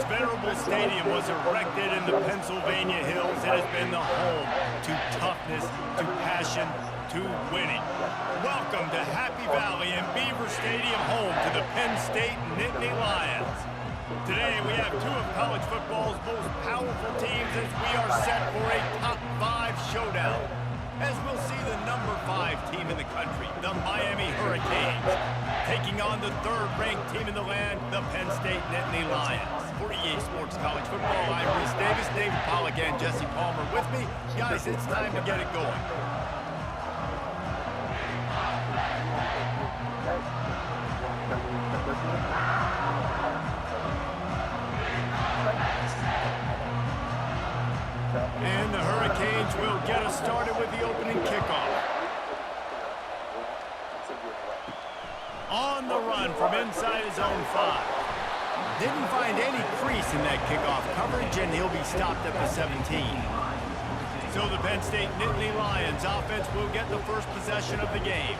venerable stadium was erected in the Pennsylvania Hills. It has been the home to toughness, to passion, to winning. Welcome to Happy Valley and Beaver Stadium, home to the Penn State Nittany Lions. Today we have two of college football's most powerful teams as we are set for a top 5 showdown. As we'll see the number 5 team in the country, the Miami Hurricanes, taking on the 3rd-ranked team in the land, the Penn State Nittany Lions. For EA Sports College Football, I'm Reese Davis, David Pollack, and Jesse Palmer with me. Guys, it's time to get it going. And the Hurricanes will get us started with the opening kickoff. On the run from inside his own 5. Didn't find any crease in that kickoff coverage, and he'll be stopped at the 17. So the Penn State Nittany Lions offense will get the first possession of the game.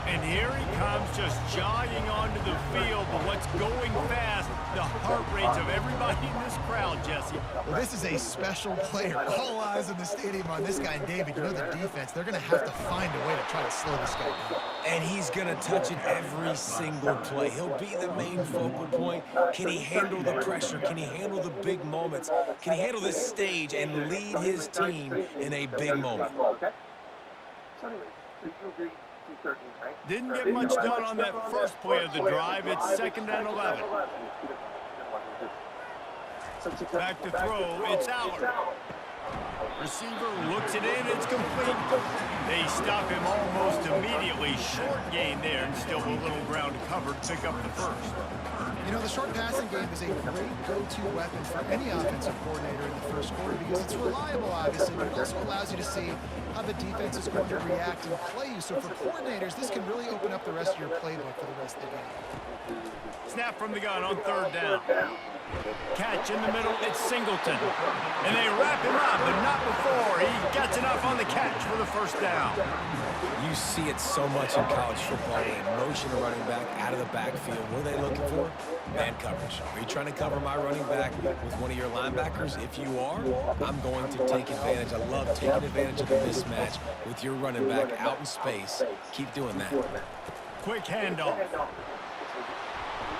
And here he comes, just jogging onto the field. But what's going fast, the heart rates of everybody in this crowd, Jesse. Well, this is a special player. All eyes in the stadium on this guy. And David, you know the defense, they're going to have to find a way to try to slow this guy down. And he's going to touch it every single play. He'll be the main focal point. Can he handle the pressure? Can he handle the big moments? Can he handle this stage and lead his team in a big moment? Didn't get much done on that first play of the drive. It's 2nd and 11. Back to throw. It's Allard. Receiver looks it in. It's complete. They stop him almost immediately. Short gain there, and still a little ground covered. Pick up the first. You know, the short passing game is a great go-to weapon for any offensive coordinator in the first quarter because it's reliable, obviously, but it also allows you to see how the defense is going to react and play you. So for coordinators, this can really open up the rest of your playbook for the rest of the game. Snap from the gun on 3rd down. Catch in the middle, it's Singleton. And they wrap him up, but not before. He gets enough on the catch for the first down. You see it so much in college football. They motion a running back out of the backfield. What are they looking for? Man coverage. Are you trying to cover my running back with one of your linebackers? If you are, I'm going to take advantage. I love taking advantage of the mismatch with your running back out in space. Keep doing that. Quick handoff.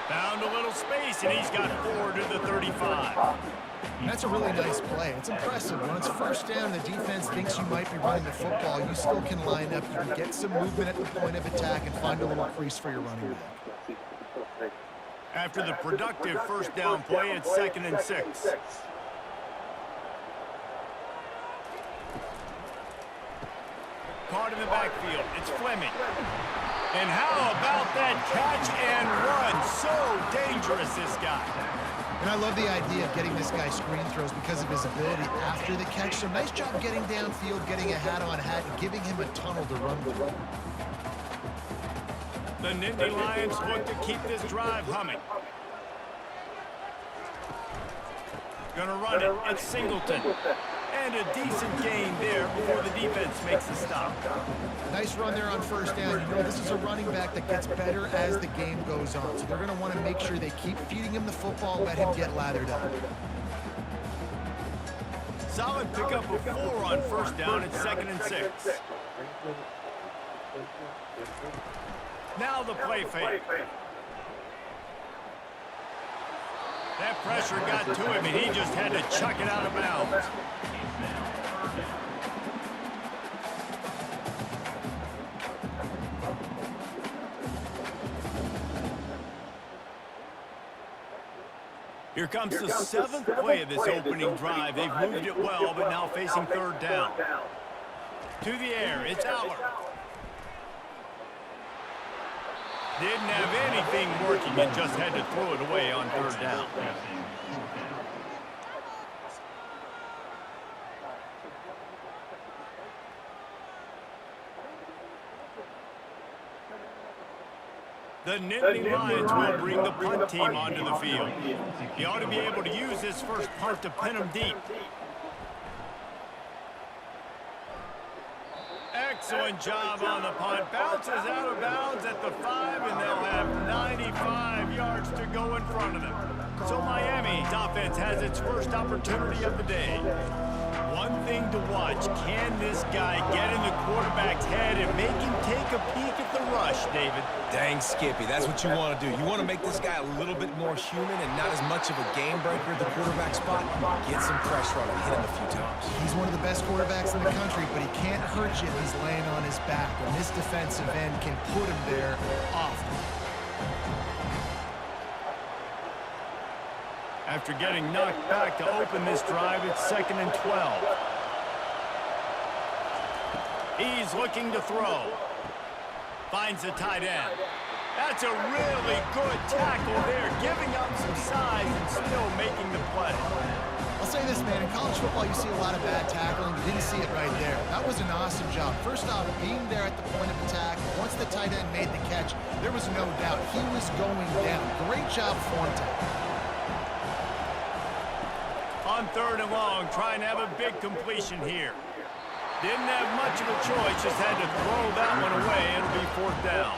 Found a little space, and he's got 4 to the 35. And that's a really nice play. It's impressive. When it's first down, the defense thinks you might be running the football. You still can line up. You can get some movement at the point of attack and find a little crease for your running back. After the productive first down play, it's 2nd and 6. Caught in the backfield. It's Fleming. And how about that catch and run? So dangerous, this guy. And I love the idea of getting this guy screen throws because of his ability after the catch. So nice job getting downfield, getting a hat-on-hat, and giving him a tunnel to run through. The Nittany Lions look to keep this drive humming. Gonna run it. It's Singleton. And a decent gain there before the defense makes the stop. Nice run there on first down. You know, this is a running back that gets better as the game goes on. So they're going to want to make sure they keep feeding him the football, let him get lathered up. Solid pickup of 4 on first down. It's 2nd and 6. Now the play fake. That pressure got to him, and he just had to chuck it out of bounds. Here comes the 7th play of this opening drive. They've moved it well, but now facing 3rd down. To the air, it's Allard. Didn't have anything working and just had to throw it away on 3rd down. The Nittany Lions will bring the punt team onto the field. He ought to be able to use this first punt to pin them deep. Excellent job on the punt. Bounces out of bounds at the 5, and they'll have 95 yards to go in front of them. So Miami's offense has its first opportunity of the day. One thing to watch, can this guy get in the quarterback's head and make him take a peek at the rush, David? Dang, Skippy, that's what you want to do. You want to make this guy a little bit more human and not as much of a game breaker at the quarterback spot. Get some pressure on him, hit him a few times. He's one of the best quarterbacks in the country, but he can't hurt you if he's laying on his back. And this defensive end can put him there often. After getting knocked back to open this drive, it's 2nd and 12. He's looking to throw. Finds the tight end. That's a really good tackle there, giving up some size and still making the play. I'll say this, man, in college football you see a lot of bad tackling. You didn't see it right there. That was an awesome job. First off, being there at the point of attack, once the tight end made the catch, there was no doubt he was going down. Great job form tackle. On 3rd and long, trying to have a big completion here. Didn't have much of a choice, just had to throw that one away. It'll be 4th down.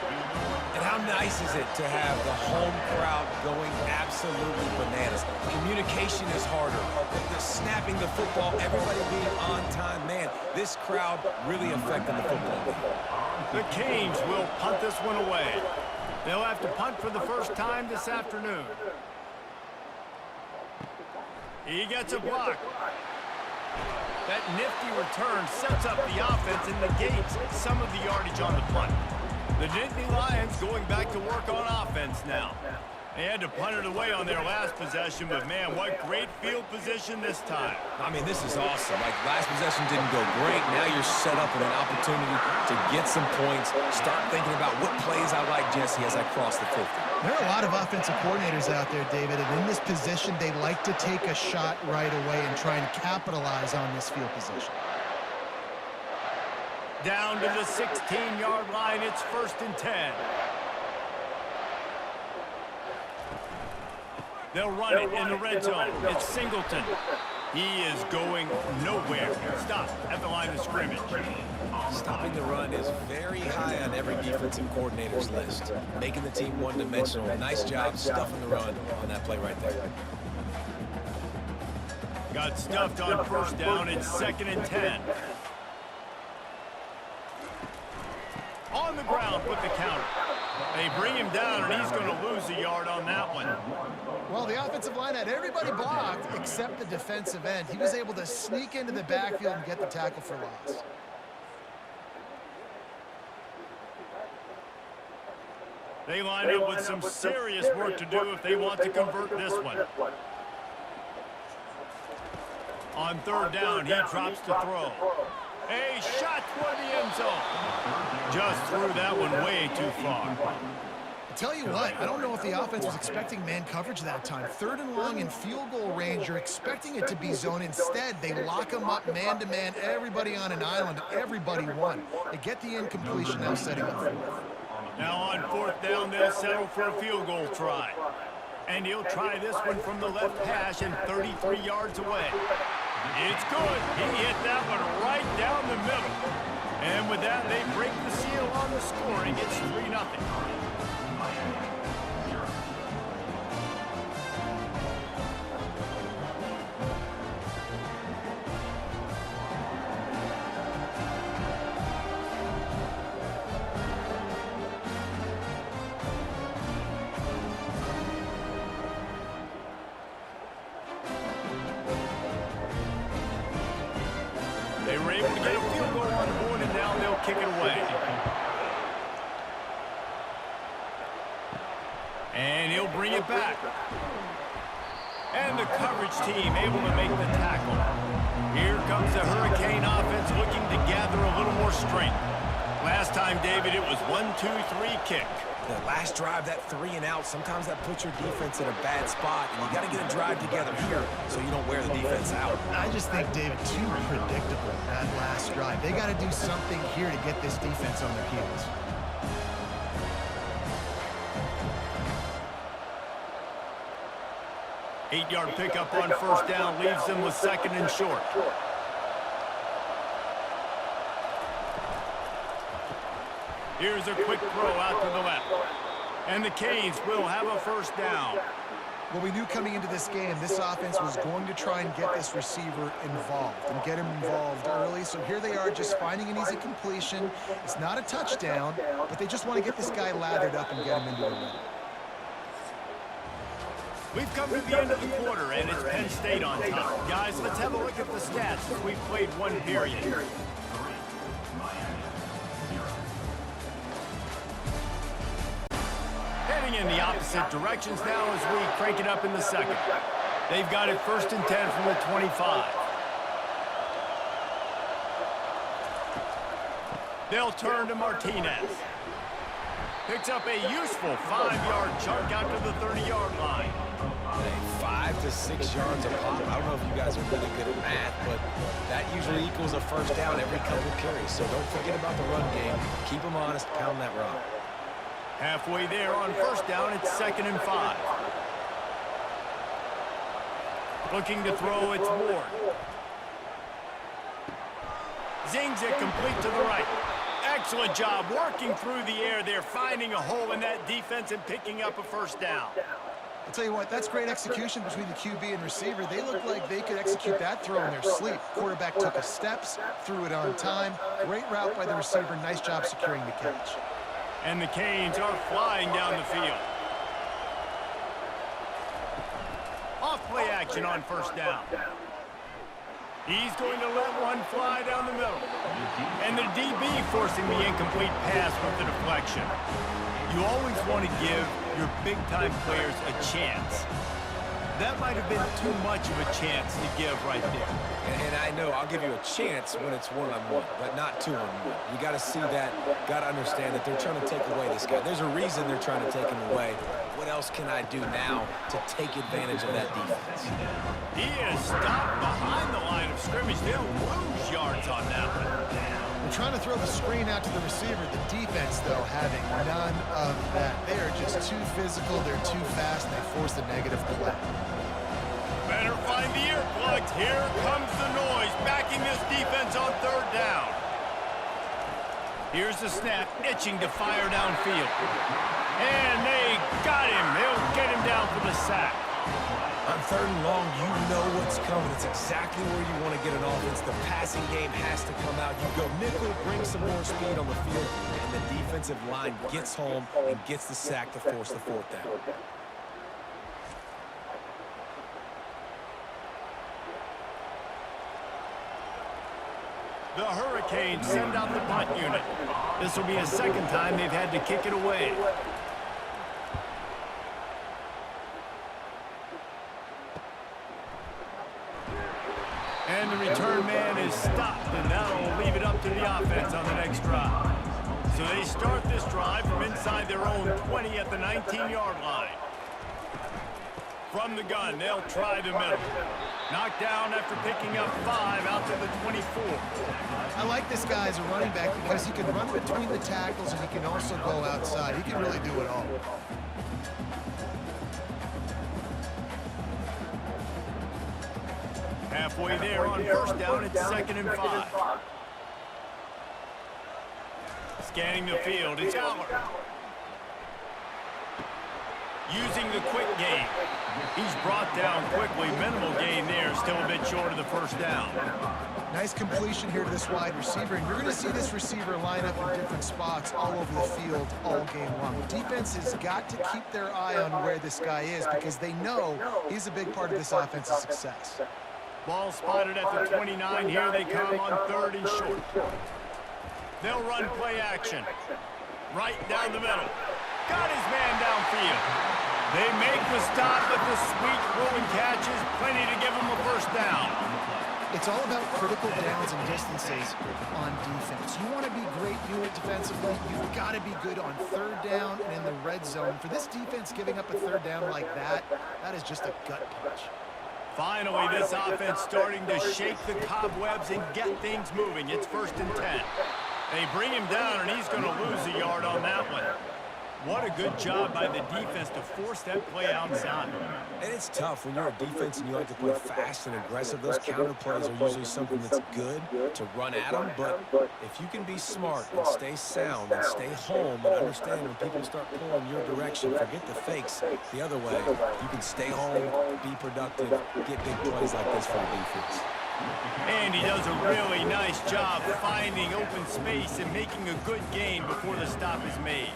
And how nice is it to have the home crowd going absolutely bananas? Communication is harder. The snapping the football, everybody being on time. Man, this crowd really affecting the football game. The Canes will punt this one away. They'll have to punt for the first time this afternoon. He gets a block. That nifty return sets up the offense and negates some of the yardage on the punt. The Nittany Lions going back to work on offense now. They had to punt it away on their last possession, but man, what great field position this time. I mean, this is awesome. Like, last possession didn't go great. Now you're set up with an opportunity to get some points. Start thinking about what plays I like, Jesse, as I cross the 50. There are a lot of offensive coordinators out there, David, and in this position, they like to take a shot right away and try and capitalize on this field position. Down to the 16-yard line, it's 1st and 10. They'll run it in the red zone. It's Singleton. He is going nowhere. Stop at the line of scrimmage. Stopping the run is very high on every defensive coordinator's list. Making the team one-dimensional. Nice job stuffing the run on that play right there. Got stuffed on 1st down. It's 2nd and 10. On the ground with the counter. They bring him down, and he's going to lose a yard on that one. Well, the offensive line had everybody blocked except the defensive end. He was able to sneak into the backfield and get the tackle for loss. They line up with some serious work to do if they want to convert this one. On 3rd down, he drops to throw. A shot toward the end zone. Just threw that one way too far. Tell you what, I don't know if the offense was expecting man coverage that time. 3rd and long in field goal range, you're expecting it to be zone. Instead, they lock them up man-to-man, everybody on an island, everybody won. They get the incompletion, now setting up 4th. Now on 4th down, they'll settle for a field goal try. And he'll try this one from the left hash and 33 yards away. It's good. He hit that one right down the middle. And with that, they break the seal on the scoring. It's 3-0. They were able to get a field goal on the board, and now they'll kick it away. And he'll bring it back. And the coverage team able to make the tackle. Here comes the Hurricane offense looking to gather a little more strength. Last time, David, it was 1-2-3 kick. The last drive, that 3 and out, sometimes that puts your defense in a bad spot, and you got to get a drive together here so you don't wear the defense out. I just think, David, too predictable, that last drive. They got to do something here to get this defense on their heels. Eight-yard pickup on 1st down leaves them with 2nd and short. Here's a quick throw out to the left. And the Canes will have a 1st down. Well, we knew coming into this game, this offense was going to try and get this receiver involved and get him involved early. So here they are just finding an easy completion. It's not a touchdown, but they just want to get this guy lathered up and get him into the run. We've come to the end of the quarter, and it's Penn State on top. Guys, let's have a look at the stats as we've played one period. Heading in the opposite directions now as we crank it up in the second. They've got it 1st and 10 from the 25. They'll turn to Martinez. Picks up a useful 5-yard chunk out to the 30-yard line. Hey, 5 to 6 yards a pop. I don't know if you guys are really good at math, but that usually equals a first down every couple carries. So don't forget about the run game. Keep them honest, pound that rock. Halfway there on 1st down, it's 2nd and 5. Looking to throw, it's Ward. Zings it complete to the right. Excellent job working through the air there, finding a hole in that defense and picking up a 1st down. I'll tell you what, that's great execution between the QB and receiver. They look like they could execute that throw in their sleep. Quarterback took his steps, threw it on time. Great route by the receiver. Nice job securing the catch. And the Canes are flying down the field. Off play action on 1st down. He's going to let one fly down the middle. And the DB forcing the incomplete pass with the deflection. You always want to give your big-time players a chance. That might have been too much of a chance to give right there. And I know I'll give you a chance when it's one-on-one, but not two-on-one. You got to see that, got to understand that they're trying to take away this guy. There's a reason they're trying to take him away. What else can I do now to take advantage of that defense? He is stopped behind the line of scrimmage. They'll lose yards on that one. They're trying to throw the screen out to the receiver. The defense, though, having none of that. They are just too physical. They're too fast, and they force the negative play. Better find the earplugs. Here comes the noise, backing this defense on 3rd down. Here's the snap, itching to fire downfield. And they got him. They'll get him down for the sack. On 3rd and long, you know what's coming. It's exactly where you want to get an offense. The passing game has to come out. You go nickel, bring some more speed on the field, and the defensive line gets home and gets the sack to force the 4th down. The Hurricanes send out the punt unit. This will be a 2nd time they've had to kick it away. And the return man is stopped, and that'll leave it up to the offense on the next drive. So they start this drive from inside their own 20 at the 19-yard line. From the gun, they'll try the middle. Knocked down after picking up 5 out to the 24. I like this guy as a running back because he can run between the tackles and he can also go outside. He can really do it all. Halfway there on 1st down, it's 2nd and 5. Scanning the field, it's Aller. Using the quick game. He's brought down quickly. Minimal gain there, still a bit short of the 1st down. Nice completion here to this wide receiver, and you're going to see this receiver line up in different spots all over the field all game long. The defense has got to keep their eye on where this guy is because they know he's a big part of this offense's success. Ball spotted at the 29. Here they come on 3rd and short. They'll run play action. Right down the middle. Got his man downfield. They make the stop, but the sweet rolling catch is plenty to give them a 1st down. It's all about critical downs and distances on defense. You want to be great unit defensively. You've got to be good on 3rd down and in the red zone. For this defense giving up a 3rd down like that, that is just a gut punch. Finally, this offense starting to shake the cobwebs and get things moving. It's 1st and 10. They bring him down, and he's going to lose a yard on that one. What a good job by the defense to force that play outside. And it's tough when you're a defense and you like to play fast and aggressive. Those counter plays are usually something that's good to run at them. But if you can be smart and stay sound and stay home and understand when people start pulling your direction, forget the fakes the other way. You can stay home, be productive, get big plays like this for the defense. And he does a really nice job finding open space and making a good gain before the stop is made.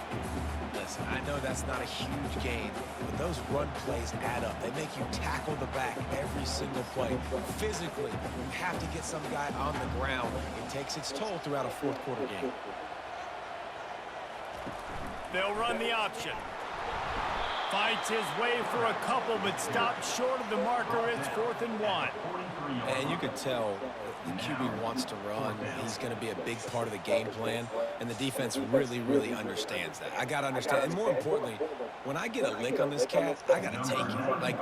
Listen, I know that's not a huge gain, but those run plays add up. They make you tackle the back every single play. Physically, you have to get some guy on the ground. It takes its toll throughout a fourth-quarter game. They'll run the option. Fights his way for a couple, but stops short of the marker. It's 4th and 1. And you could tell the QB wants to run. He's going to be a big part of the game plan, and the defense really, really understands that. I got to understand, and more importantly, when I get a lick on this cat, I got to take it. Like,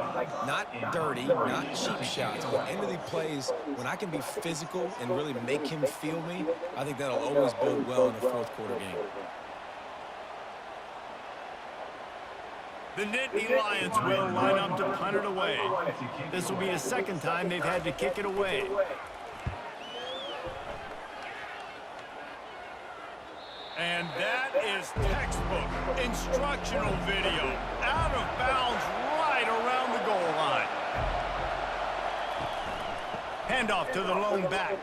not dirty, not cheap shots, but end of the plays, when I can be physical and really make him feel me, I think that'll always bode well in a fourth-quarter game. The Nittany Lions will line up to punt it away. This will be a second time they've had to kick it away. And that is textbook instructional video. Out of bounds right around the goal line. Handoff to the lone back.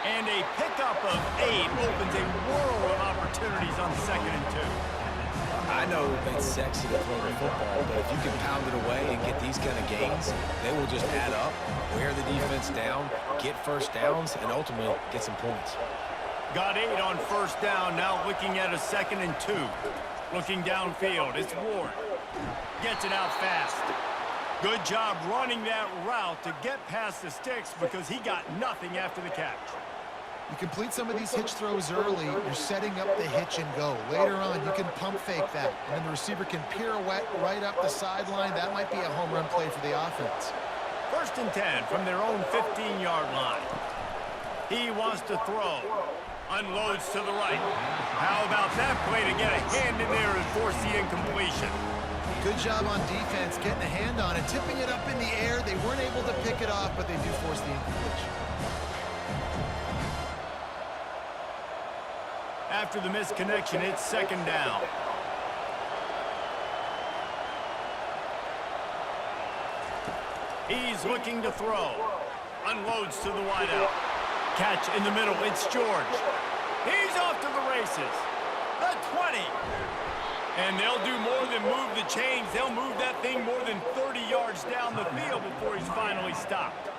And a pickup of 8 opens a world of opportunities on 2nd and 2. I know it's sexy to throw the football, but if you can pound it away and get these kind of gains, they will just add up, wear the defense down, get first downs, and ultimately get some points. Got 8 on 1st down, now looking at a 2nd and 2. Looking downfield, it's Ward. Gets it out fast. Good job running that route to get past the sticks because he got nothing after the catch. You complete some of these hitch throws early, you're setting up the hitch and go. Later on, you can pump fake that, and then the receiver can pirouette right up the sideline. That might be a home run play for the offense. 1st and 10 from their own 15-yard line. He wants to throw. Unloads to the right. How about that play to get a hand in there and force the incompletion? Good job on defense, getting a hand on it, tipping it up in the air. They weren't able to pick it off, but they do force the incompletion. After the misconnection, it's 2nd down. He's looking to throw. Unloads to the wideout. Catch in the middle. It's George. He's off to the races. The 20. And they'll do more than move the chains. They'll move that thing more than 30 yards down the field before he's finally stopped.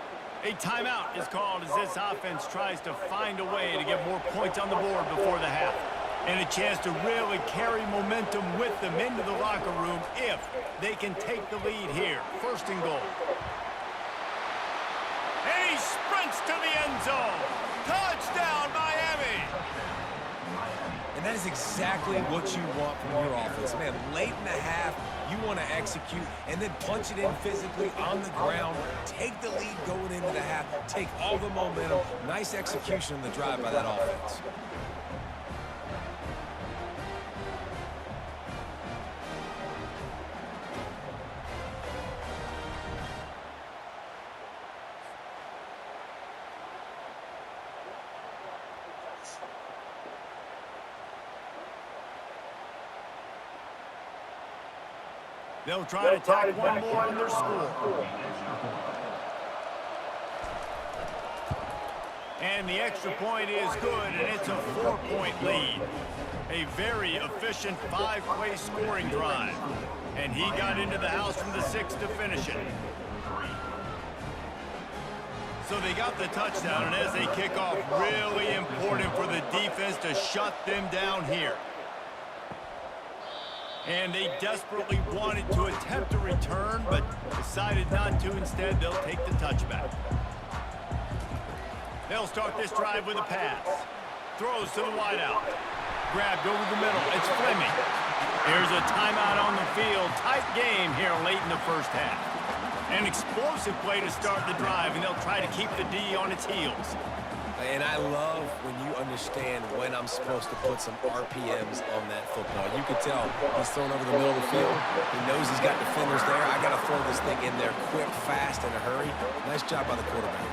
A timeout is called as this offense tries to find a way to get more points on the board before the half. And a chance to really carry momentum with them into the locker room if they can take the lead here. 1st and goal. And he sprints to the end zone. Touchdown, Miami! And that is exactly what you want from your offense. Man, late in the half, you want to execute and then punch it in physically on the ground. Take the lead going into the half. Take all the momentum. Nice execution on the drive by that offense. They'll try to tack one more on their score. And the extra point is good, and it's a 4-point lead. A very efficient 5-play scoring drive. And he got into the house from the 6 to finish it. So they got the touchdown, and as they kick off, really important for the defense to shut them down here. And they desperately wanted to attempt a return, but decided not to. Instead, they'll take the touchback. They'll start this drive with a pass. Throws to the wideout. Grabbed over the middle. It's Fleming. Here's a timeout on the field. Tight game here late in the 1st half. An explosive play to start the drive, and they'll try to keep the D on its heels. And I love when you understand when I'm supposed to put some RPMs on that football. You could tell he's thrown over the middle of the field. He knows he's got defenders there. I got to throw this thing in there quick, fast, in a hurry. Nice job by the quarterback.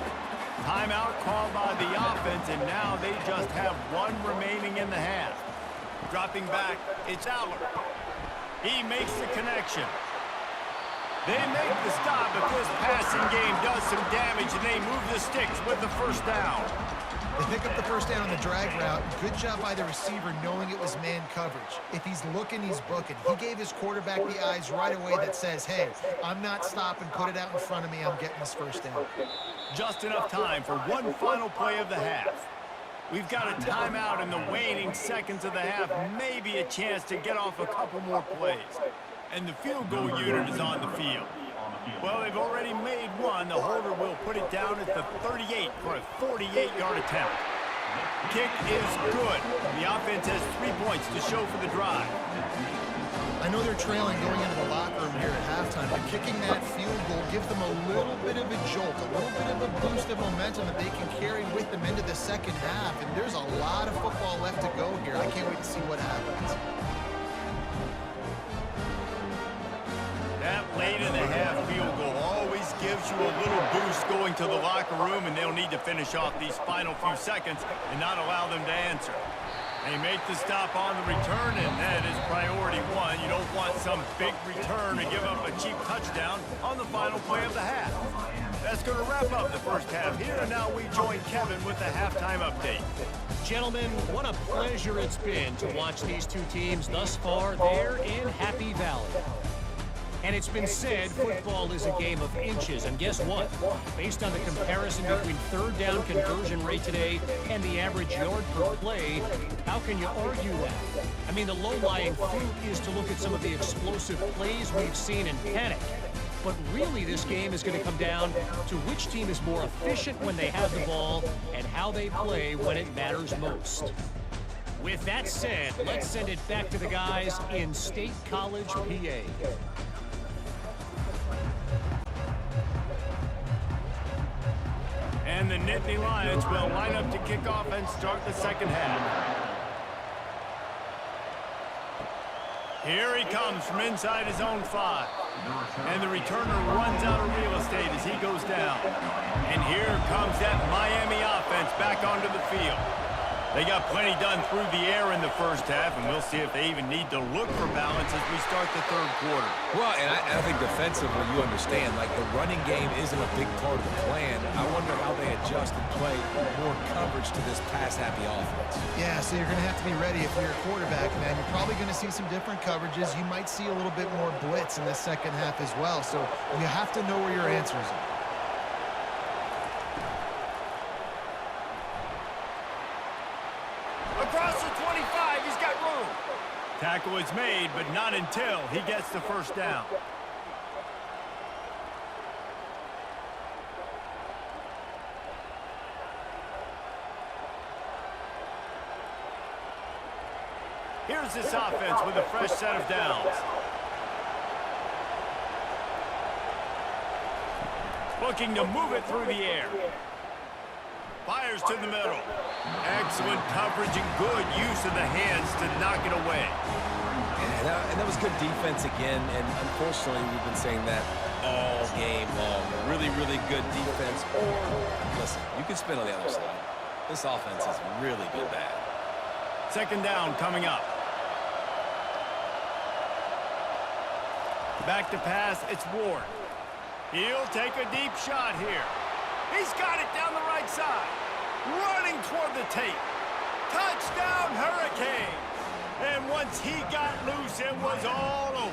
Timeout called by the offense, and now they just have one remaining in the half. Dropping back, it's Aller. He makes the connection. They make the stop, but this passing game does some damage, and they move the sticks with the first down. They pick up the first down on the drag route. Good job by the receiver knowing it was man coverage. If he's looking, he's booking. He gave his quarterback the eyes right away that says, hey, I'm not stopping, put it out in front of me, I'm getting this first down. Just enough time for one final play of the half. We've got a timeout in the waning seconds of the half, maybe a chance to get off a couple more plays. And the field goal unit is on the field. Well, they've already made one. The holder will put it down at the 38 for a 48-yard attempt. Kick is good. The offense has 3 points to show for the drive. I know they're trailing going into the locker room here at halftime, but kicking that field goal gives them a little bit of a jolt, a little bit of a boost of momentum that they can carry with them into the second half. And there's a lot of football left to go here. I can't wait to see what happens. That late in the half field goal always gives you a little boost going to the locker room, and they'll need to finish off these final few seconds and not allow them to answer. They make the stop on the return, and that is priority one. You don't want some big return to give up a cheap touchdown on the final play of the half. That's going to wrap up the first half here, and now we join Kevin with the halftime update. Gentlemen, what a pleasure it's been to watch these two teams thus far there in Happy Valley. And it's been said football is a game of inches, and guess what? Based on the comparison between third down conversion rate today and the average yard per play, how can you argue that? I mean, the low-lying fruit is to look at some of the explosive plays we've seen in panic. But really, this game is going to come down to which team is more efficient when they have the ball and how they play when it matters most. With that said, let's send it back to the guys in State College, PA. And the Nittany Lions will line up to kick off and start the second half. Here he comes from inside his own 5. And the returner runs out of real estate as he goes down. And here comes that Miami offense back onto the field. They got plenty done through the air in the first half, and we'll see if they even need to look for balance as we start the third quarter. Well, and I think defensively, you understand, like the running game isn't a big part of the plan. I wonder how they adjust and play more coverage to this pass-happy offense. Yeah, so you're going to have to be ready if you're a quarterback, man. You're probably going to see some different coverages. You might see a little bit more blitz in the second half as well. So you have to know where your answers are. Across the 25, he's got room. Tackle is made, but not until he gets the first down. Here's this offense with a fresh set of downs. Looking to move it through the air. Fires to the middle. Excellent coverage and good use of the hands to knock it away. And that was good defense again, and unfortunately we've been saying that all game long. Really, really good defense. Or, listen, you can spin on the other side. This offense has really been bad. Second down coming up. Back to pass, it's Ward. He'll take a deep shot here. He's got it down the right side. Running toward the tape. Touchdown, Hurricanes. And once he got loose, it was all over.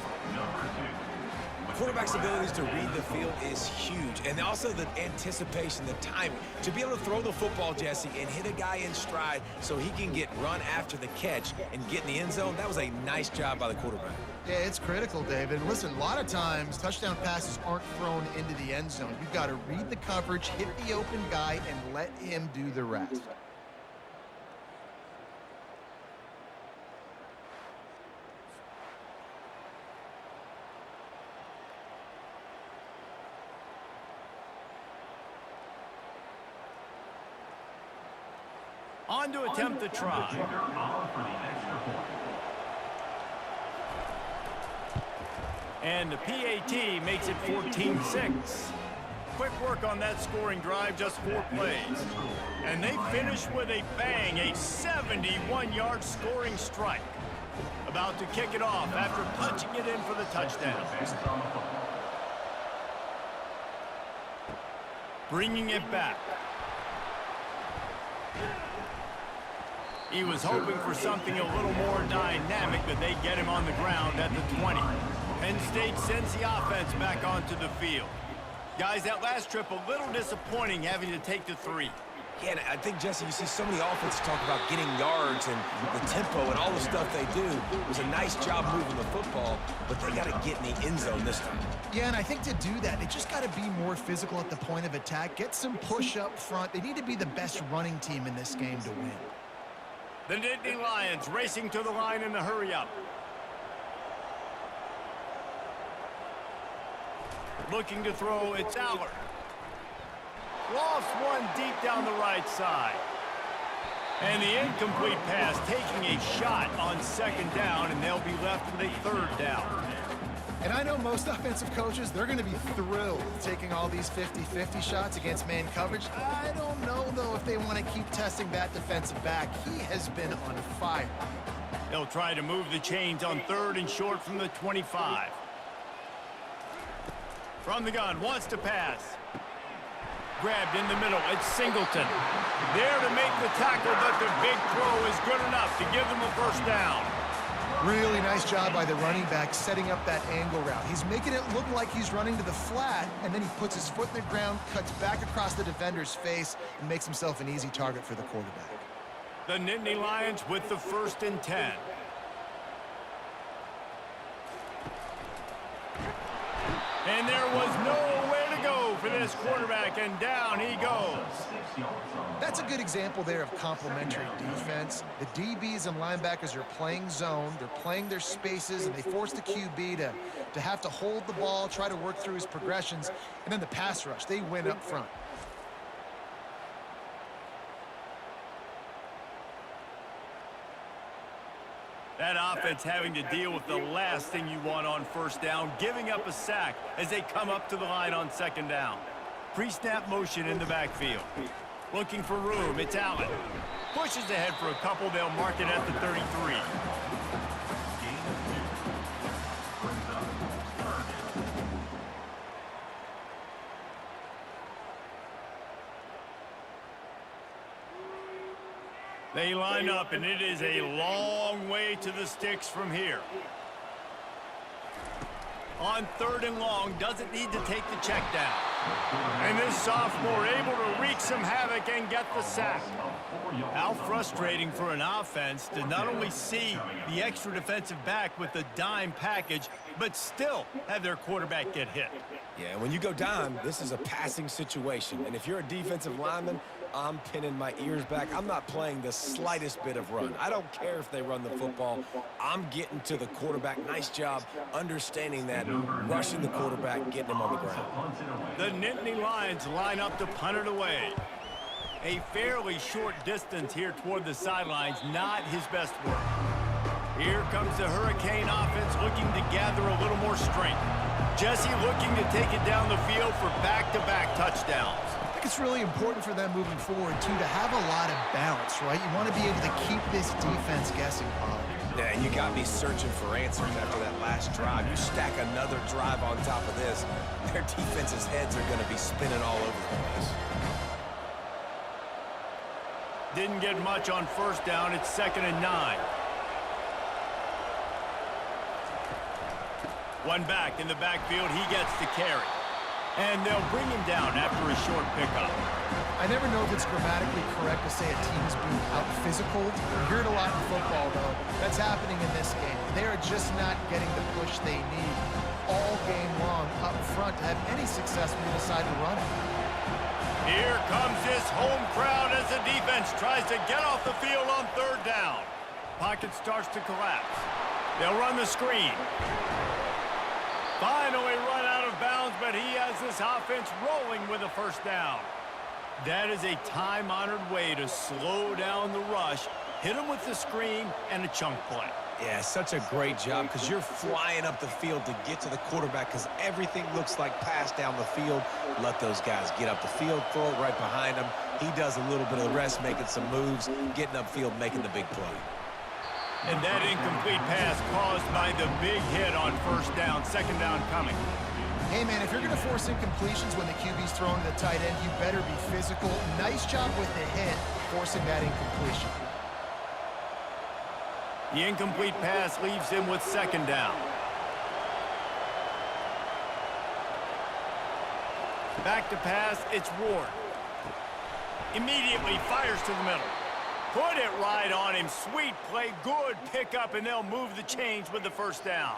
Quarterback's abilities to read the field is huge. And also the anticipation, the timing. To be able to throw the football, Jesse, and hit a guy in stride so he can get run after the catch and get in the end zone, that was a nice job by the quarterback. Yeah, it's critical, David. Listen, a lot of times touchdown passes aren't thrown into the end zone. You've got to read the coverage, hit the open guy, and let him do the rest. On to attempt the try. And the PAT makes it 14-6. Quick work on that scoring drive, just 4 plays. And they finish with a bang, a 71-yard scoring strike. About to kick it off after punching it in for the touchdown. Bringing it back. He was hoping for something a little more dynamic, but they get him on the ground at the 20. Penn State sends the offense back onto the field. Guys, that last trip a little disappointing having to take the 3. Yeah, and I think, Jesse, you see so many offenses talk about getting yards and the tempo and all the stuff they do. It was a nice job moving the football, but they got to get in the end zone this time. Yeah, and I think to do that, they just got to be more physical at the point of attack, get some push up front. They need to be the best running team in this game to win. The Nittany Lions racing to the line in the hurry-up. Looking to throw, it's Allard. Lofts one deep down the right side. And the incomplete pass taking a shot on 2nd down, and they'll be left with a 3rd down. And I know most offensive coaches, they're going to be thrilled taking all these 50-50 shots against man coverage. I don't know, though, if they want to keep testing that defensive back. He has been on fire. They'll try to move the chains on 3rd and short from the 25. From the gun, wants to pass. Grabbed in the middle, it's Singleton. There to make the tackle, but the big throw is good enough to give them a 1st down. Really nice job by the running back setting up that angle route. He's making it look like he's running to the flat, and then he puts his foot in the ground, cuts back across the defender's face, and makes himself an easy target for the quarterback. The Nittany Lions with the 1st and 10. And there was nowhere to go for this quarterback, and down he goes. That's a good example there of complementary defense. The DBs and linebackers are playing zone, they're playing their spaces, and they force the QB to have to hold the ball, try to work through his progressions, and then the pass rush, they win up front. That offense having to deal with the last thing you want on 1st down, giving up a sack as they come up to the line on 2nd down. Pre-snap motion in the backfield. Looking for room, it's Allen. Pushes ahead for a couple, they'll mark it at the 33. They line up, and it is a long way to the sticks from here. On 3rd and long, doesn't need to take the check down. And this sophomore able to wreak some havoc and get the sack. How frustrating for an offense to not only see the extra defensive back with the dime package, but still have their quarterback get hit. Yeah, when you go dime, this is a passing situation. And if you're a defensive lineman, I'm pinning my ears back. I'm not playing the slightest bit of run. I don't care if they run the football. I'm getting to the quarterback. Nice job understanding that, rushing the quarterback, getting him on the ground. The Nittany Lions line up to punt it away. A fairly short distance here toward the sidelines, not his best work. Here comes the Hurricane offense looking to gather a little more strength. Jesse looking to take it down the field for back-to-back touchdowns. I think it's really important for them moving forward, too, to have a lot of balance, right? You want to be able to keep this defense guessing, Bob. Yeah, and you got me searching for answers after that last drive. You stack another drive on top of this, their defense's heads are going to be spinning all over the place. Didn't get much on 1st down. It's 2nd and 9. One back in the backfield. He gets the carry. And they'll bring him down after a short pickup. I never know if it's grammatically correct to say a team is being out-physical. We hear it a lot in football, though. That's happening in this game. They are just not getting the push they need all game long up front to have any success when they decide to run it. Here comes this home crowd as the defense tries to get off the field on 3rd down. Pocket starts to collapse. They'll run the screen. Finally run out of bounds, but he has this offense rolling with a 1st down. That is a time-honored way to slow down the rush, hit them with the screen, and a chunk play. Yeah, such a great job because you're flying up the field to get to the quarterback because everything looks like pass down the field. Let those guys get up the field, throw it right behind him. He does a little bit of the rest, making some moves, getting upfield, making the big play. And that incomplete pass caused by the big hit on first down, second down coming. Hey, man, if you're going to force incompletions when the QB's throwing to the tight end, you better be physical. Nice job with the hit, forcing that incompletion. The incomplete pass leaves him with second down. Back to pass, it's Ward. Immediately fires to the middle. Put it right on him. Sweet play, good pickup, and they'll move the chains with the first down.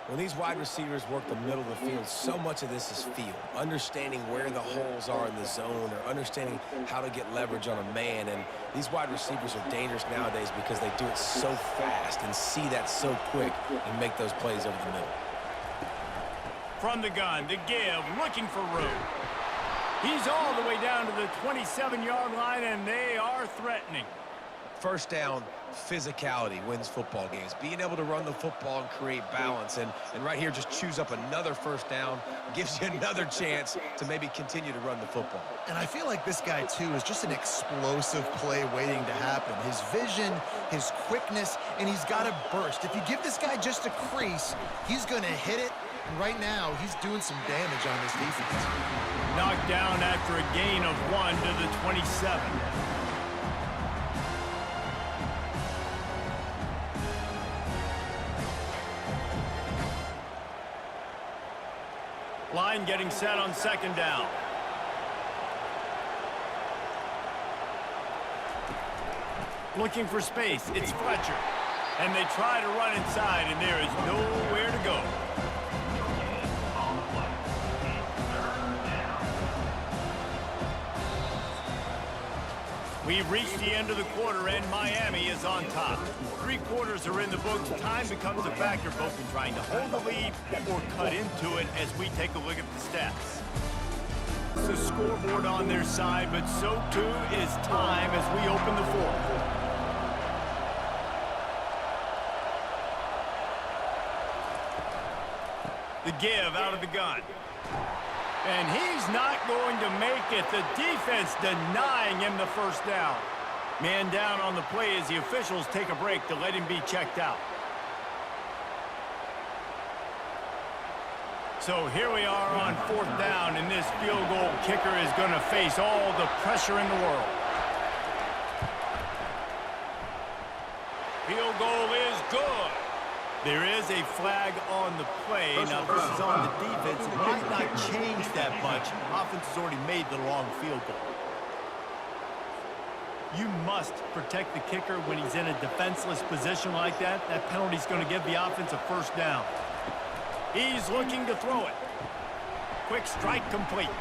When these wide receivers work the middle of the field, so much of this is feel. Understanding where the holes are in the zone or understanding how to get leverage on a man. And these wide receivers are dangerous nowadays because they do it so fast and see that so quick and make those plays over the middle. From the gun, the give, looking for room. He's all the way down to the 27-yard line, and they are threatening. First down, physicality wins football games. Being able to run the football and create balance. And right here, just choose up another first down, gives you another chance to maybe continue to run the football. And I feel like this guy, too, is just an explosive play waiting to happen. His vision, his quickness, and he's got a burst. If you give this guy just a crease, he's going to hit it. And right now, he's doing some damage on this defense. Knocked down after a gain of 1 to the 27. Line getting set on second down. Looking for space. It's Fletcher. And they try to run inside, and there is nowhere to go. We've reached the end of the quarter, and Miami is on top. 3 quarters are in the books. Time becomes a factor, both in trying to hold the lead or cut into it as we take a look at the stats. It's the scoreboard on their side, but so too is time as we open the fourth. The give out of the gun. And he's not going to make it. The defense denying him the first down. Man down on the play as the officials take a break to let him be checked out. So here we are on fourth down, and this field goal kicker is going to face all the pressure in the world. Field goal is good. There is a flag on the play. Now, this is on the defense. It might not change that much. Offense has already made the long field goal. You must protect the kicker when he's in a defenseless position like that. That penalty is going to give the offense a first down. He's looking to throw it. Quick strike complete.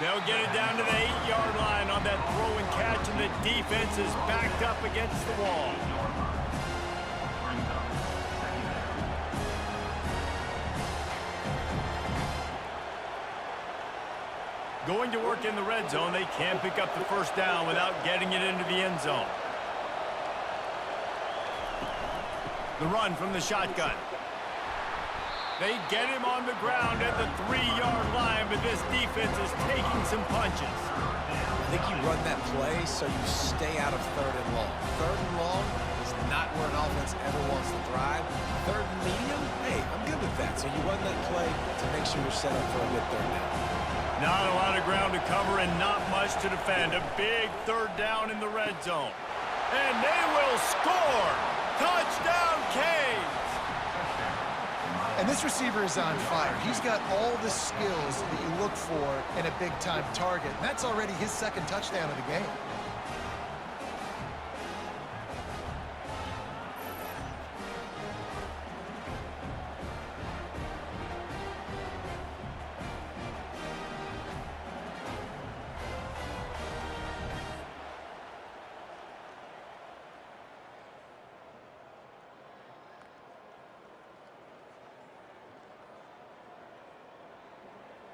They'll get it down to the 8-yard line on that throw and catch, and the defense is backed up against the wall. Going to work in the red zone. They can't pick up the first down without getting it into the end zone. The run from the shotgun. They get him on the ground at the 3-yard line, but this defense is taking some punches. I think you run that play so you stay out of third and long. Third and long is not where an offense ever wants to thrive. Third and medium, hey, I'm good with that. So you run that play to make sure you're set up for a good third down. Not a lot of ground to cover and not much to defend. A big third down in the red zone. And they will score! Touchdown, Canes! And this receiver is on fire. He's got all the skills that you look for in a big-time target. And that's already his second touchdown of the game.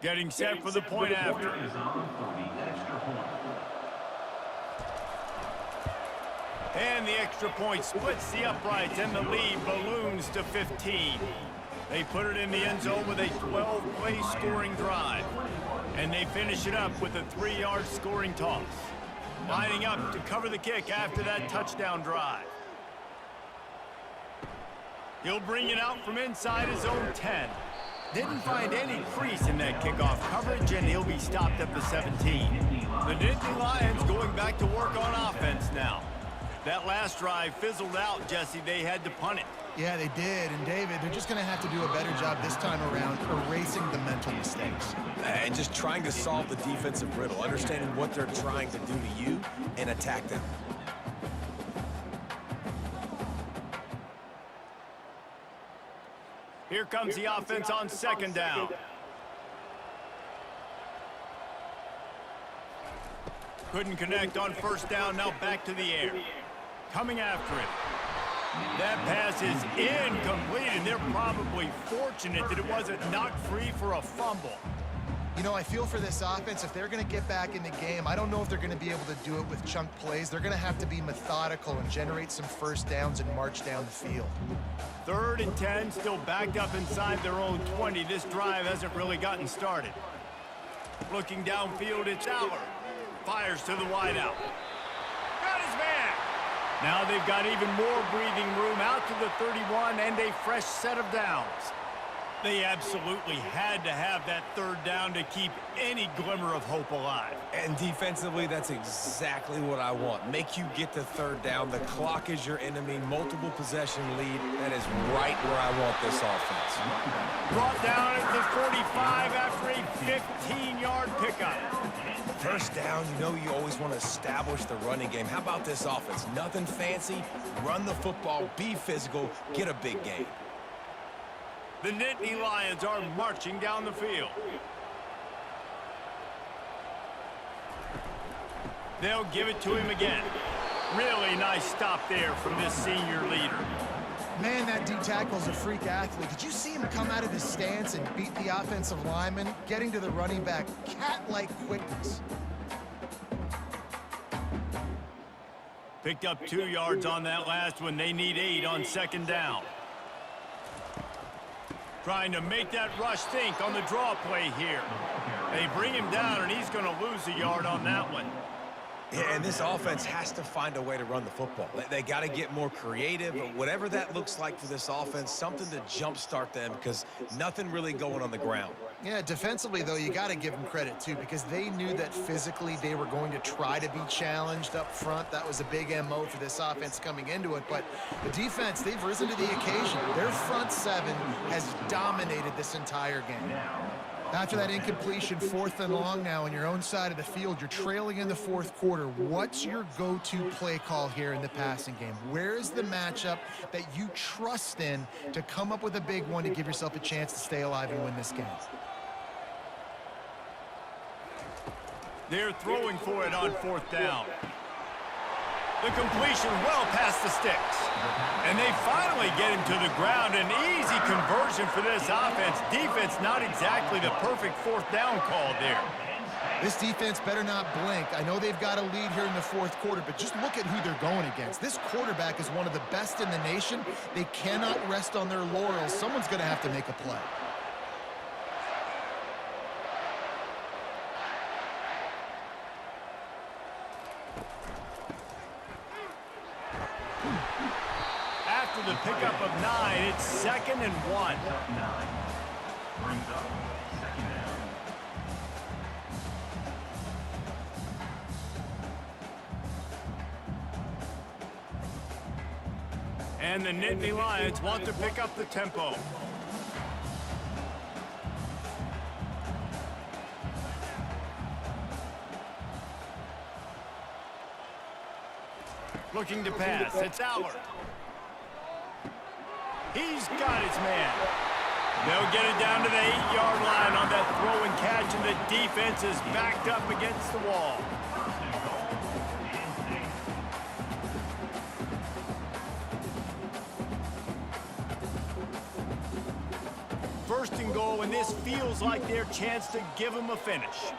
Getting set for the point after. And the extra point splits the uprights, and the lead balloons to 15. They put it in the end zone with a 12-play scoring drive. And they finish it up with a 3-yard scoring toss. Lining up to cover the kick after that touchdown drive. He'll bring it out from inside his own 10. Didn't find any crease in that kickoff coverage, and he'll be stopped at the 17. The Nittany Lions going back to work on offense now. That last drive fizzled out, Jesse. They had to punt it. Yeah, they did. And, David, they're just going to have to do a better job this time around erasing the mental mistakes. And just trying to solve the defensive riddle, understanding what they're trying to do to you and attack them. Here comes the offense on second down. Couldn't connect on first down, now back to the air. Coming after it. That pass is incomplete, and they're probably fortunate that it wasn't knocked free for a fumble. You know, I feel for this offense, if they're going to get back in the game, I don't know if they're going to be able to do it with chunk plays. They're going to have to be methodical and generate some first downs and march down the field. 3rd and 10, still backed up inside their own 20. This drive hasn't really gotten started. Looking downfield, it's Aller. Fires to the wideout. Got his man. Now they've got even more breathing room out to the 31 and a fresh set of downs. They absolutely had to have that 3rd down to keep any glimmer of hope alive. And defensively, that's exactly what I want. Make you get the 3rd down. The clock is your enemy. Multiple possession lead. That is right where I want this offense. Brought down at the 45 after a 15-yard pickup. First down, you know you always want to establish the running game. How about this offense? Nothing fancy. Run the football, be physical, get a big gain. The Nittany Lions are marching down the field. They'll give it to him again. Really nice stop there from this senior leader. Man, that D tackle's a freak athlete. Did you see him come out of his stance and beat the offensive lineman, getting to the running back? Cat-like quickness. Picked up 2 yards on that last one. They need 8 on second down. Trying to make that rush think on the draw play here. They bring him down, and he's going to lose a yard on that one. Yeah, and this offense has to find a way to run the football. They got to get more creative, but whatever that looks like for this offense, something to jumpstart them because nothing really going on the ground. Yeah, defensively, though, you got to give them credit, too, because they knew that physically they were going to try to be challenged up front. That was a big MO for this offense coming into it. But the defense, they've risen to the occasion. Their front 7 has dominated this entire game. After that incompletion, 4th and long now on your own side of the field, you're trailing in the 4th quarter. What's your go-to play call here in the passing game? Where is the matchup that you trust in to come up with a big one to give yourself a chance to stay alive and win this game? They're throwing for it on 4th down. The completion well past the sticks. And they finally get him to the ground. An easy conversion for this offense. Defense not exactly the perfect 4th down call there. This defense better not blink. I know they've got a lead here in the 4th quarter, but just look at who they're going against. This quarterback is one of the best in the nation. They cannot rest on their laurels. Someone's going to have to make a play. After the pickup of 9, it's 2nd and 1. And the Nittany Lions want to pick up the tempo. Looking to pass, it's Aller. He's got his man. They'll get it down to the 8-yard line on that throw and catch, and the defense is backed up against the wall. first and goal, and this feels like their chance to give them a finish.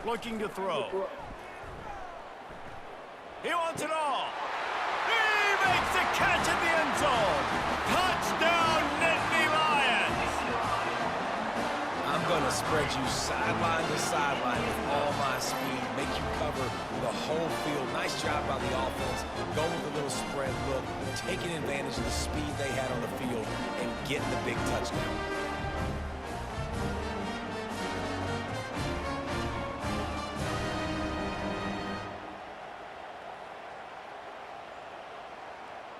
Looking to throw. He wants it all. He makes the catch in the end zone. Touchdown, Nittany Lions. I'm going to spread you sideline to sideline with all my speed, make you cover the whole field. Nice job by the offense. Go with a little spread look, taking advantage of the speed they had on the field and getting the big touchdown.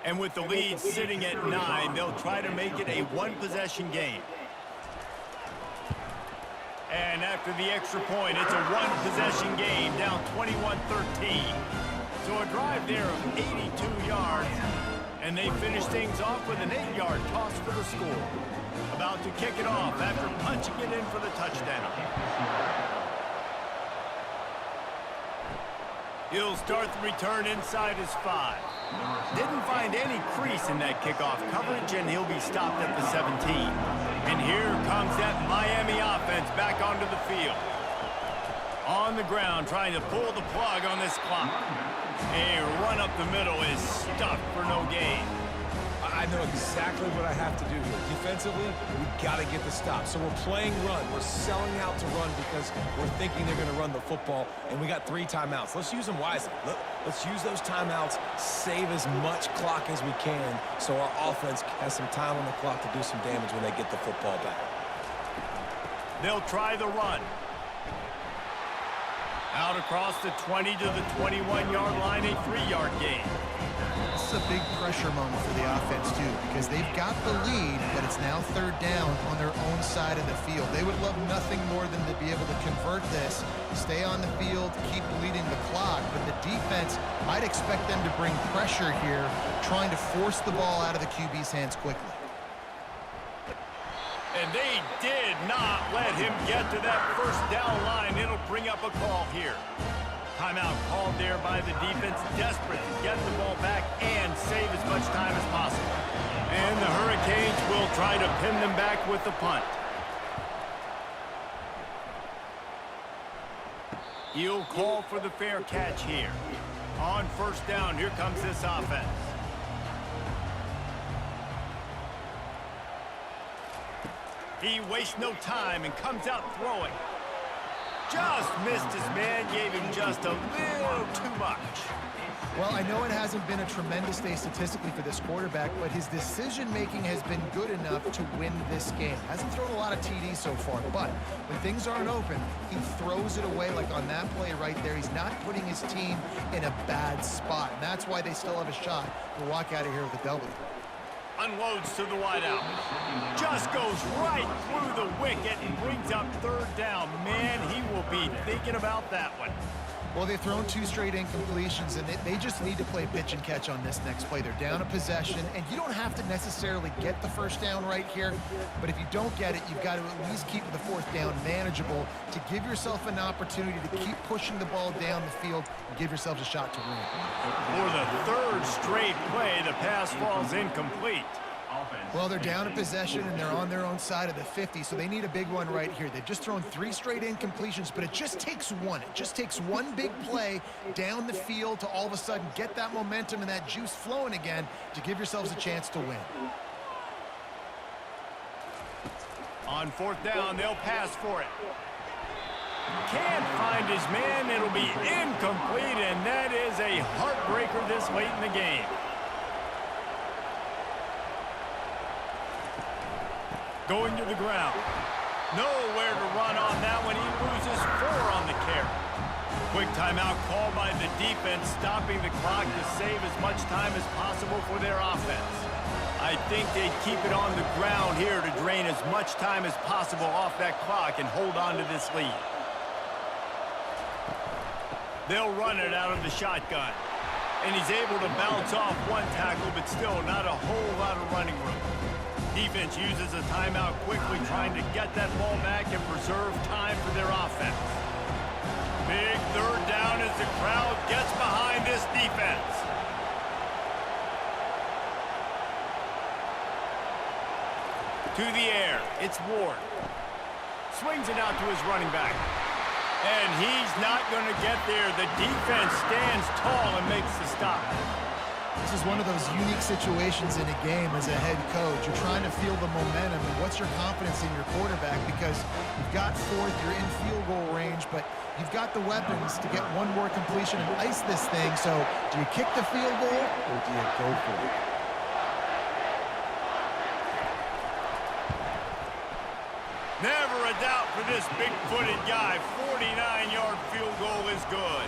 And with the lead sitting at 9, they'll try to make it a one-possession game. And after the extra point, it's a one-possession game, down 21-13. So a drive there of 82 yards, and they finish things off with an 8-yard toss for the score. About to kick it off after punching it in for the touchdown. He'll start the return inside his 5. Didn't find any crease in that kickoff coverage, and he'll be stopped at the 17. And here comes that Miami offense back onto the field. On the ground, trying to pull the plug on this clock. A run up the middle is stuffed for no gain. I know exactly what I have to do here. Defensively, we've got to get the stop. So we're playing run. We're selling out to run because we're thinking they're going to run the football, and we got 3 timeouts. Let's use them wisely. Let's use those timeouts, save as much clock as we can so our offense has some time on the clock to do some damage when they get the football back. They'll try the run. Out across the 20 to the 21-yard line, a 3-yard gain. This is a big pressure moment for the offense, too, because they've got the lead, but it's now 3rd down on their own side of the field. They would love nothing more than to be able to convert this, stay on the field, keep bleeding the clock. But the defense, I'd expect them to bring pressure here, trying to force the ball out of the QB's hands quickly. And they did not let him get to that 1st down line. It'll bring up a call here. Timeout called there by the defense, desperate to get the ball back and save as much time as possible. And the Hurricanes will try to pin them back with the punt. He'll call for the fair catch here. On 1st down, here comes this offense. He wastes no time and comes out throwing. Just missed his man, gave him just a little too much. Well, I know it hasn't been a tremendous day statistically for this quarterback, but his decision-making has been good enough to win this game. Hasn't thrown a lot of TDs so far, but when things aren't open, he throws it away like on that play right there. He's not putting his team in a bad spot, and that's why they still have a shot to walk out of here with a W. Unloads to the wideout. Just goes right through the wicket and brings up 3rd down. Man, he will be thinking about that one. Well, they've thrown 2 straight incompletions, and they just need to play pitch and catch on this next play. They're down a possession, and you don't have to necessarily get the 1st down right here, but if you don't get it, you've got to at least keep the 4th down manageable to give yourself an opportunity to keep pushing the ball down the field and give yourselves a shot to win. For the 3rd straight play, the pass falls incomplete. Well, they're down a possession, and they're on their own side of the 50, so they need a big one right here. They've just thrown 3 straight incompletions, but it just takes one. It just takes one big play down the field to all of a sudden get that momentum and that juice flowing again to give yourselves a chance to win. On 4th down, they'll pass for it. Can't find his man. It'll be incomplete, and that is a heartbreaker this late in the game. Going to the ground. Nowhere to run on that one. He loses 4 on the carry. Quick timeout called by the defense, stopping the clock to save as much time as possible for their offense. I think they'd keep it on the ground here to drain as much time as possible off that clock and hold on to this lead. They'll run it out of the shotgun. And he's able to bounce off 1 tackle, but still not a whole lot of running room. Defense uses a timeout quickly, trying to get that ball back and preserve time for their offense. Big 3rd down as the crowd gets behind this defense. To the air. It's Ward. Swings it out to his running back. And he's not going to get there. The defense stands tall and makes the stop. This is one of those unique situations in a game as a head coach. You're trying to feel the momentum, and what's your confidence in your quarterback? Because you've got fourth, you're in field goal range, but you've got the weapons to get one more completion and ice this thing. So do you kick the field goal or do you go for it? Never a doubt for this big-footed guy. 49-yard field goal is good.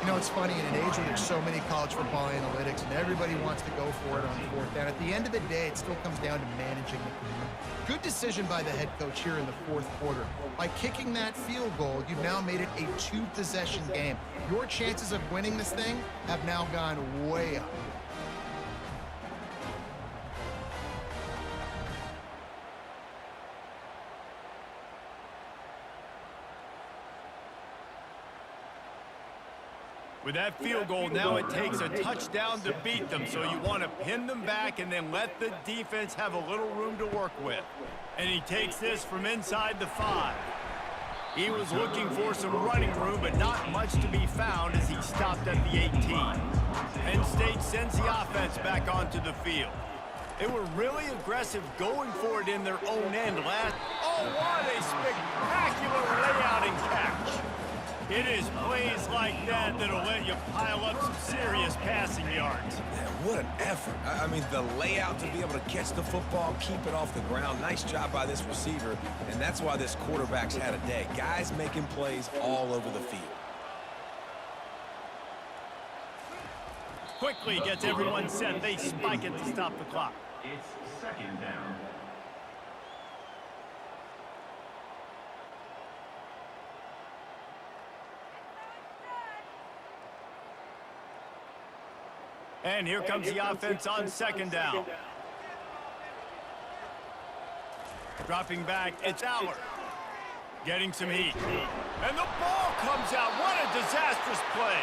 You know, it's funny, in an age where there's so many college football analytics and everybody wants to go for it on fourth down, at the end of the day, it still comes down to managing the game. Good decision by the head coach here in the fourth quarter. By kicking that field goal, you've now made it a two-possession game. Your chances of winning this thing have now gone way up. With that field goal, now it takes a touchdown to beat them, so you want to pin them back and then let the defense have a little room to work with. And he takes this from inside the 5. He was looking for some running room, but not much to be found as he stopped at the 18. Penn State sends the offense back onto the field. They were really aggressive going for it in their own end last. Oh, what a spectacular layout and catch. It is plays like that that'll let you pile up some serious passing yards. Man, what an effort. I mean, the layout to be able to catch the football, keep it off the ground. Nice job by this receiver, and that's why this quarterback's had a day. Guys making plays all over the field. Quickly gets everyone set. They spike it to stop the clock. It's second down. And here comes the offense on second down. Dropping back, it's Aller. Getting some heat. And the ball comes out. What a disastrous play.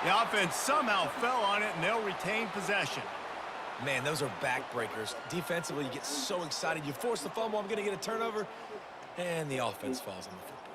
The offense somehow fell on it, and they'll retain possession. Man, those are backbreakers. Defensively, you get so excited. You force the fumble, I'm going to get a turnover, and the offense falls on the football.